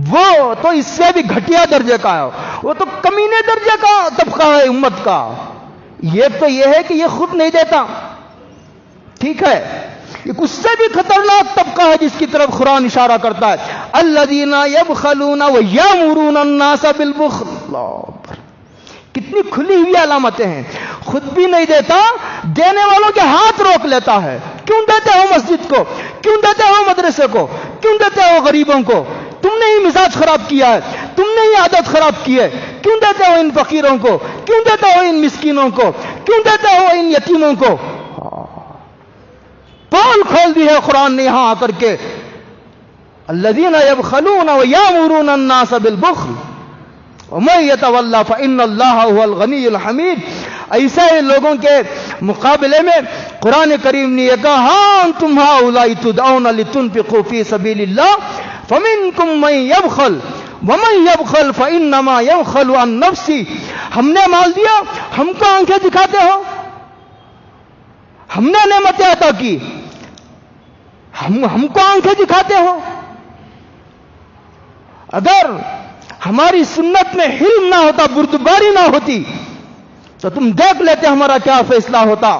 وہ تو اس سے بھی گھٹیا درجے کا ہے، وہ تو کمینے درجے کا طبقہ ہے امت کا، یہ تو یہ ہے کہ یہ خود نہیں دیتا، ٹھیک ہے، یہ اس سے بھی خطرناک طبقہ ہے جس کی طرف قرآن اشارہ کرتا ہے، الذین یبخلون ویامرون الناس بالبخل، کتنی کھلی ہوئی علامتیں ہیں، خود بھی نہیں دیتا، دینے والوں کے ہاتھ روک لیتا ہے، کیوں دیتے ہو مسجد کو، کیوں دیتے ہو مدرسے کو، کیوں دیتے ہو غریبوں کو، تم نے ہی مزاج خراب کیا ہے، تم نے ہی عادت خراب کی ہے، کیوں دیتے ہو ان فقیروں کو، کیوں دیتے ہو ان مسکینوں کو، کیوں دیتے ہو ان یتیموں کو، پول کھول دی ہے قرآن نے یہاں آ کر کے، الذین یبخلون ویامرون الناس بالبخل ومن یتولی فإن اللہ هو الغنی الحمید، ایسے لوگوں کے مقابلے میں قرآن کریم نے یہ کہا، ہاں انتم ہؤلاء تدعون لتنفقوا فی سبیل اللہ فمنکم من یبخل ومن یبخل فإنما یبخل عن نفسہ، ہم نے مال دیا، ہم کو آنکھیں دکھاتے ہو، ہم نے نعمتیں عطا کی، ہم کو آنکھیں دکھاتے ہو، اگر ہماری سنت میں حلم نہ ہوتا، بردباری نہ ہوتی، تو تم دیکھ لیتے ہمارا کیا فیصلہ ہوتا،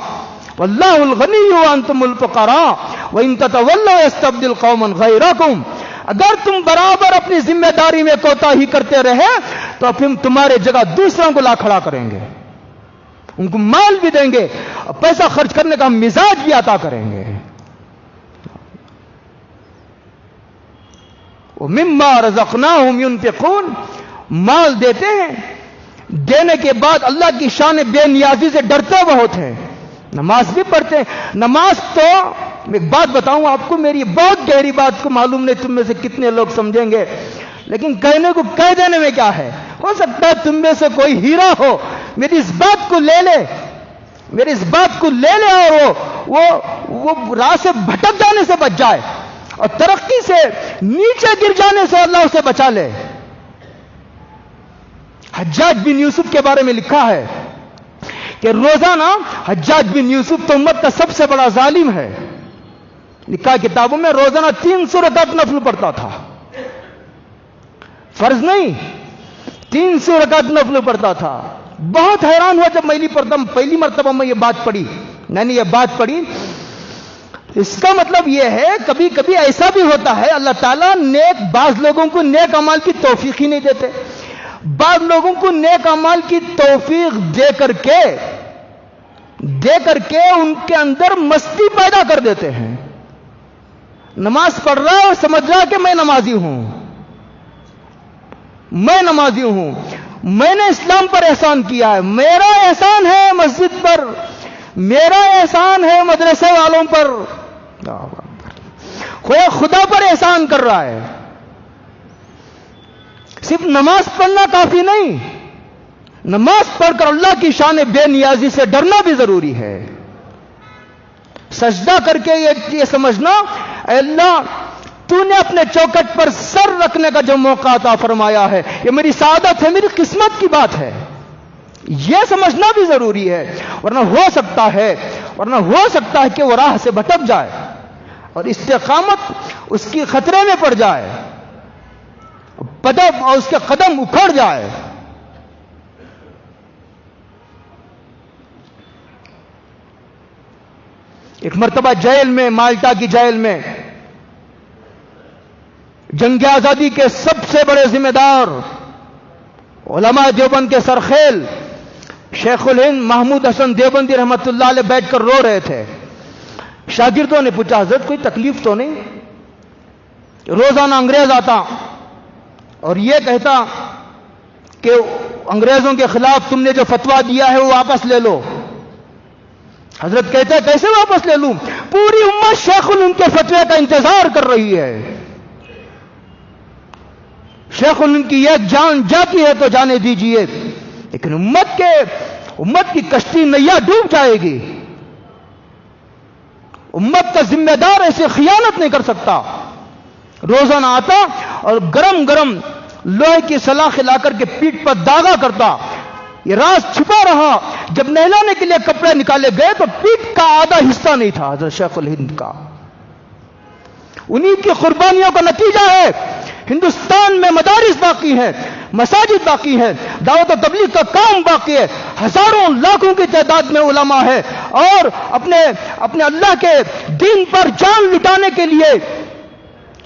واللہ الغنی وانتم الفقراء وان تتولوا یستبدل قوما غیرکم، اگر تم برابر اپنی ذمہ داری میں کوتاہی کرتے رہے تو پھر تمہارے جگہ دوسروں کو لا کھڑا کریں گے، ان کو مال بھی دیں گے اور پیسہ خرچ کرنے کا مزاج بھی عطا کریں گے۔ وَمِمَّا رَزَقْنَاهُمْ يُنْفِقُونَ، مال دیتے ہیں، دینے کے بعد اللہ کی شان بے نیازی سے ڈرتے بہت ہیں، نماز بھی پڑھتے ہیں، نماز تو میں ایک بات بتاؤں آپ کو، میری بہت گہری بات کو معلوم نہیں تم میں سے کتنے لوگ سمجھیں گے، لیکن کہنے کو کہہ دینے میں کیا ہے، ہو سکتا ہے تم میں سے کوئی ہیرا ہو، میری اس بات کو لے لے، میری اس بات کو لے لے اور وہ راہ سے بھٹک جانے سے بچ جائے اور ترقی سے نیچے گر جانے سے اللہ اسے بچا لے۔ حجاج بن یوسف کے بارے میں لکھا ہے کہ روزانہ حجاج بن یوسف تو امت کا سب سے بڑا ظالم ہے، لکھا کتابوں میں روزانہ 300 رکعت نفل پڑھتا تھا، فرض نہیں، 300 رکعت نفل پڑھتا تھا۔ بہت حیران ہوا جب پہلی مرتبہ میں یہ بات پڑھی، میں نے یہ بات پڑھی، اس کا مطلب یہ ہے کبھی کبھی ایسا بھی ہوتا ہے اللہ تعالیٰ بعض لوگوں کو نیک اعمال کی توفیق ہی نہیں دیتے، بعض لوگوں کو نیک اعمال کی توفیق دے کر کے ان کے اندر مستی پیدا کر دیتے ہیں، نماز پڑھ رہا ہے اور سمجھ رہا کہ میں نمازی ہوں، میں نے اسلام پر احسان کیا ہے، میرا احسان ہے مسجد پر، میرا احسان ہے مدرسے والوں پر، خدا پر احسان کر رہا ہے۔ صرف نماز پڑھنا کافی نہیں، نماز پڑھ کر اللہ کی شان بے نیازی سے ڈرنا بھی ضروری ہے، سجدہ کر کے یہ سمجھنا اے اللہ تو نے اپنے چوکٹ پر سر رکھنے کا جو موقع عطا فرمایا ہے، یہ میری سعادت ہے، میری قسمت کی بات ہے، یہ سمجھنا بھی ضروری ہے، ورنہ ہو سکتا ہے کہ وہ راہ سے بھٹک جائے اور استقامت اس کی خطرے میں پڑ جائے، پدب اور اس کے قدم اکھڑ جائے۔ ایک مرتبہ جیل میں، مالٹا کی جیل میں، جنگ آزادی کے سب سے بڑے ذمہ دار علماء دیوبند کے سرخیل شیخ الہند محمود حسن دیوبندی رحمت اللہ علیہ بیٹھ کر رو رہے تھے۔ شاگردوں نے پوچھا، حضرت کوئی تکلیف تو نہیں؟ روزانہ انگریز آتا اور یہ کہتا کہ انگریزوں کے خلاف تم نے جو فتویٰ دیا ہے وہ واپس لے لو۔ حضرت کہتے ہیں کیسے واپس لے لوں؟ پوری امت شیخ الہند کے فتوے کا انتظار کر رہی ہے، شیخ الہند کی ایک جان جاتی ہے تو جانے دیجئے، لیکن امت کی کشتی نیا ڈوب جائے گی، امت کا ذمہ دار ایسے خیانت نہیں کر سکتا۔ روزانہ آتا اور گرم گرم لوہے کی سلاخ لا کر کے پیٹھ پر داغا کرتا۔ یہ راز چھپا رہا، جب نہلانے کے لیے کپڑے نکالے گئے تو پیٹھ کا آدھا حصہ نہیں تھا حضرت شیخ الہند کا۔ انہی کی قربانیوں کا نتیجہ ہے ہندوستان میں مدارس باقی ہیں، مساجد باقی ہیں، دعوت و تبلیغ کا کام باقی ہے، ہزاروں لاکھوں کی تعداد میں علماء ہے اور اپنے اللہ کے دین پر جان لٹانے کے لیے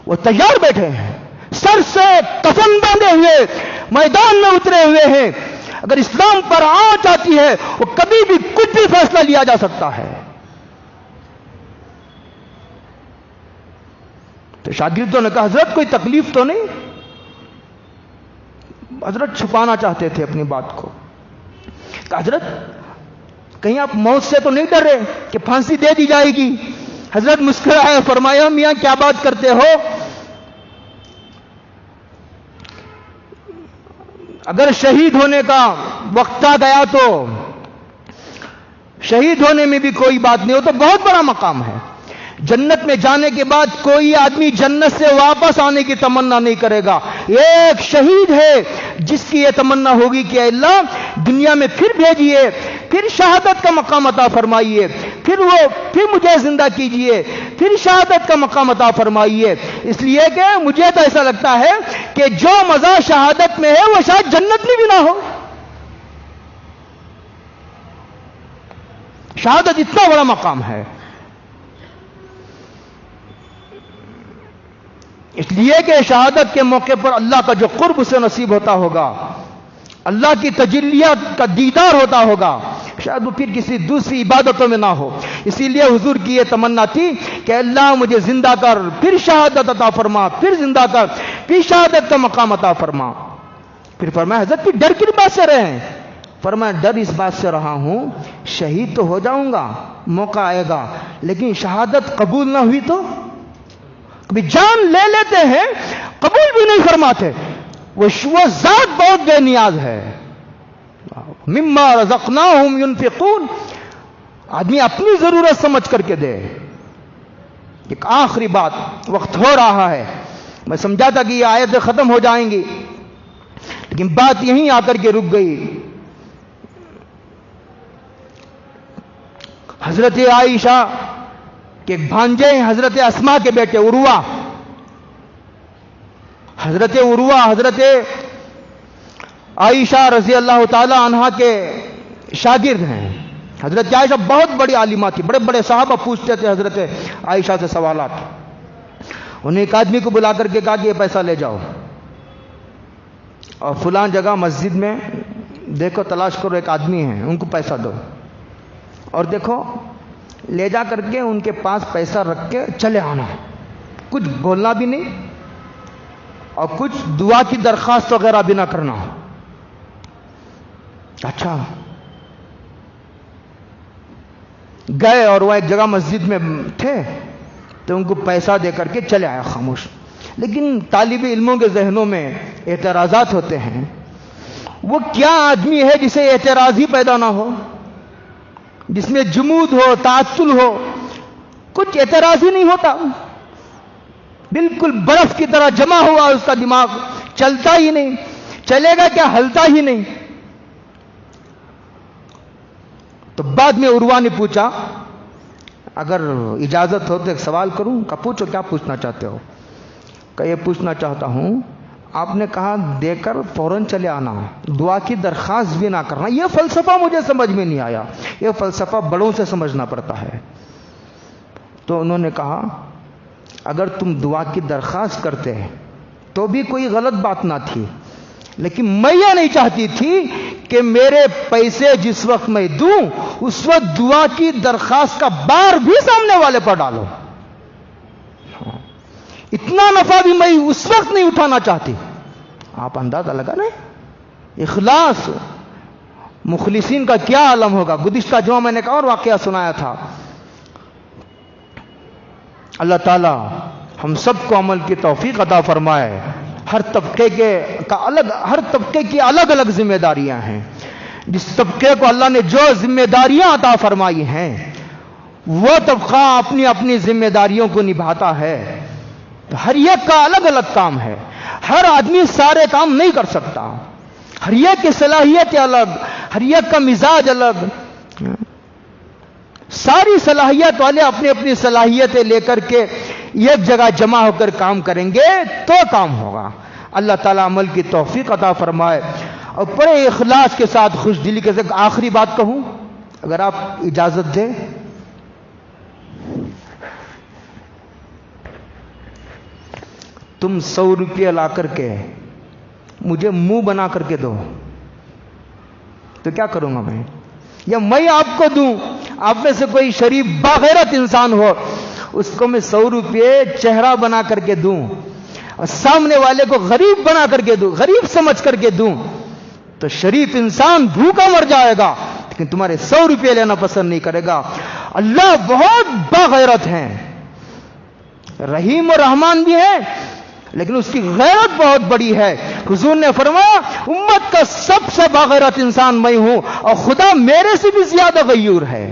وہ تیار بیٹھے ہیں، سر سے کفن باندھے ہوئے میدان میں اترے ہوئے ہیں۔ اگر اسلام پر آنچ آتی ہے وہ کبھی بھی کچھ بھی فیصلہ لیا جا سکتا ہے۔ تو شاگردوں نے کہا حضرت کوئی تکلیف تو نہیں؟ حضرت چھپانا چاہتے تھے اپنی بات کو۔ کہا حضرت کہیں آپ موت سے تو نہیں ڈر رہے کہ پھانسی دے دی جائے گی؟ حضرت مسکرائے، فرمایا میاں کیا بات کرتے ہو؟ اگر شہید ہونے کا وقت آ گیا تو شہید ہونے میں بھی کوئی بات نہیں ہو، تو بہت بڑا مقام ہے۔ جنت میں جانے کے بعد کوئی آدمی جنت سے واپس آنے کی تمنا نہیں کرے گا۔ ایک شہید ہے جس کی یہ تمنا ہوگی کہ اے اللہ دنیا میں پھر بھیجیے، پھر شہادت کا مقام عطا فرمائیے، پھر مجھے زندہ کیجیے، پھر شہادت کا مقام عطا فرمائیے۔ اس لیے کہ مجھے تو ایسا لگتا ہے کہ جو مزہ شہادت میں ہے وہ شاید جنت میں بھی نہ ہو۔ شہادت اتنا بڑا مقام ہے، اس لیے کہ شہادت کے موقع پر اللہ کا جو قرب اسے نصیب ہوتا ہوگا، اللہ کی تجلیات کا دیدار ہوتا ہوگا، شاید وہ پھر کسی دوسری عبادتوں میں نہ ہو۔ اسی لیے حضور کی یہ تمنا تھی کہ اللہ مجھے زندہ کر، پھر شہادت عطا فرما، پھر زندہ کر، پھر شہادت کا مقام عطا فرما۔ پھر فرمایا حضرت پھر ڈر کس بات سے رہے ہیں؟ فرمایا ڈر اس بات سے رہا ہوں شہید تو ہو جاؤں گا، موقع آئے گا، لیکن شہادت قبول نہ ہوئی تو؟ کبھی جان لے لیتے ہیں قبول بھی نہیں فرماتے، وہ ذات بہت بے نیاز ہے۔ مما رزقناہم ينفقون، آدمی اپنی ضرورت سمجھ کر کے دے۔ ایک آخری بات، وقت ہو رہا ہے، میں سمجھا تھا کہ یہ آیتیں ختم ہو جائیں گی لیکن بات یہیں آ کر کے رک گئی۔ حضرت عائشہ کہ ایک بھانجے ہیں حضرت اسما کے بیٹے عروہ، حضرت عائشہ رضی اللہ تعالی عنہا کے شاگرد ہیں۔ حضرت عائشہ بہت بڑی عالمہ تھی، بڑے بڑے صحابہ پوچھتے تھے حضرت عائشہ سے سوالات۔ انہیں ایک آدمی کو بلا کر کے کہا کہ یہ پیسہ لے جاؤ اور فلاں جگہ مسجد میں دیکھو تلاش کرو، ایک آدمی ہیں ان کو پیسہ دو، اور دیکھو لے جا کر کے ان کے پاس پیسہ رکھ کے چلے آنا، کچھ بولنا بھی نہیں اور کچھ دعا کی درخواست وغیرہ بھی نہ کرنا۔ اچھا گئے اور وہ ایک جگہ مسجد میں تھے تو ان کو پیسہ دے کر کے چلے آیا خاموش۔ لیکن طالب علموں کے ذہنوں میں اعتراضات ہوتے ہیں، وہ کیا آدمی ہے جسے اعتراض ہی پیدا نہ ہو، جس میں جمود ہو، تعطل ہو، کچھ اعتراض ہی نہیں ہوتا۔ بالکل برف کی طرح جمع ہوا اس کا دماغ، چلتا ہی نہیں، چلے گا کیا، ہلتا ہی نہیں۔ تو بعد میں عروہ نے پوچھا، اگر اجازت ہو تو ایک سوال کروں؟ کہا پوچھو، کیا پوچھنا چاہتے ہو؟ کہ یہ پوچھنا چاہتا ہوں، آپ نے کہا دے کر فوراً چلے آنا، دعا کی درخواست بھی نہ کرنا، یہ فلسفہ مجھے سمجھ میں نہیں آیا، یہ فلسفہ بڑوں سے سمجھنا پڑتا ہے۔ تو انہوں نے کہا اگر تم دعا کی درخواست کرتے تو بھی کوئی غلط بات نہ تھی، لیکن میں یہ نہیں چاہتی تھی کہ میرے پیسے جس وقت میں دوں اس وقت دعا کی درخواست کا بار بھی سامنے والے پر ڈالو، اتنا نفع بھی میں اس وقت نہیں اٹھانا چاہتی۔ آپ اندازہ لگا نا اخلاص، مخلصین کا کیا عالم ہوگا۔ گزشتہ جمعہ میں نے ایک اور واقعہ سنایا تھا۔ اللہ تعالی ہم سب کو عمل کی توفیق عطا فرمائے۔ ہر طبقے کی الگ الگ ذمہ داریاں ہیں، جس طبقے کو اللہ نے جو ذمہ داریاں عطا فرمائی ہیں وہ طبقہ اپنی اپنی ذمہ داریوں کو نبھاتا ہے۔ ہر ایک کا الگ الگ کام ہے، ہر آدمی سارے کام نہیں کر سکتا، ہر ایک کی صلاحیت الگ، ہر ایک کا مزاج الگ، ساری صلاحیت والے اپنی اپنی صلاحیتیں لے کر کے ایک جگہ جمع ہو کر کام کریں گے تو کام ہوگا۔ اللہ تعالیٰ عمل کی توفیق عطا فرمائے۔ اور بڑے اخلاص کے ساتھ، خوش دلی کے ساتھ آخری بات کہوں اگر آپ اجازت دیں، تم 100 روپیہ لا کر کے مجھے منہ بنا کر کے دو تو کیا کروں گا میں؟ یا میں آپ کو دوں، آپ میں سے کوئی شریف باغیرت انسان ہو اس کو میں 100 روپے چہرہ بنا کر کے دوں اور سامنے والے کو غریب بنا کر کے دوں، غریب سمجھ کر کے دوں، تو شریف انسان بھوکا مر جائے گا لیکن تمہارے 100 روپے لینا پسند نہیں کرے گا۔ اللہ بہت باغیرت ہیں، رحیم اور رحمان بھی ہیں لیکن اس کی غیرت بہت بڑی ہے۔ حضور نے فرمایا امت کا سب سے باغیرت انسان میں ہوں اور خدا میرے سے بھی زیادہ غیور ہے۔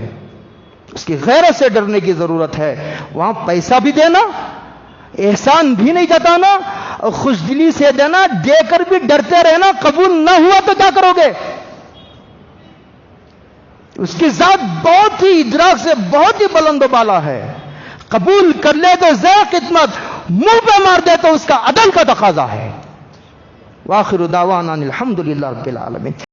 اس کی غیرت سے ڈرنے کی ضرورت ہے۔ وہاں پیسہ بھی دینا، احسان بھی نہیں جتانا اور خوش دلی سے دینا، دے کر بھی ڈرتے رہنا، قبول نہ ہوا تو کیا کرو گے؟ اس کی ذات بہت ہی ادراک سے بہت ہی بلند و بالا ہے، قبول کر لے تو زیر خدمت، منہ پہ مار دے تو اس کا عدل کا تقاضا ہے۔ وآخر دعوانا الحمدللہ رب العالمین۔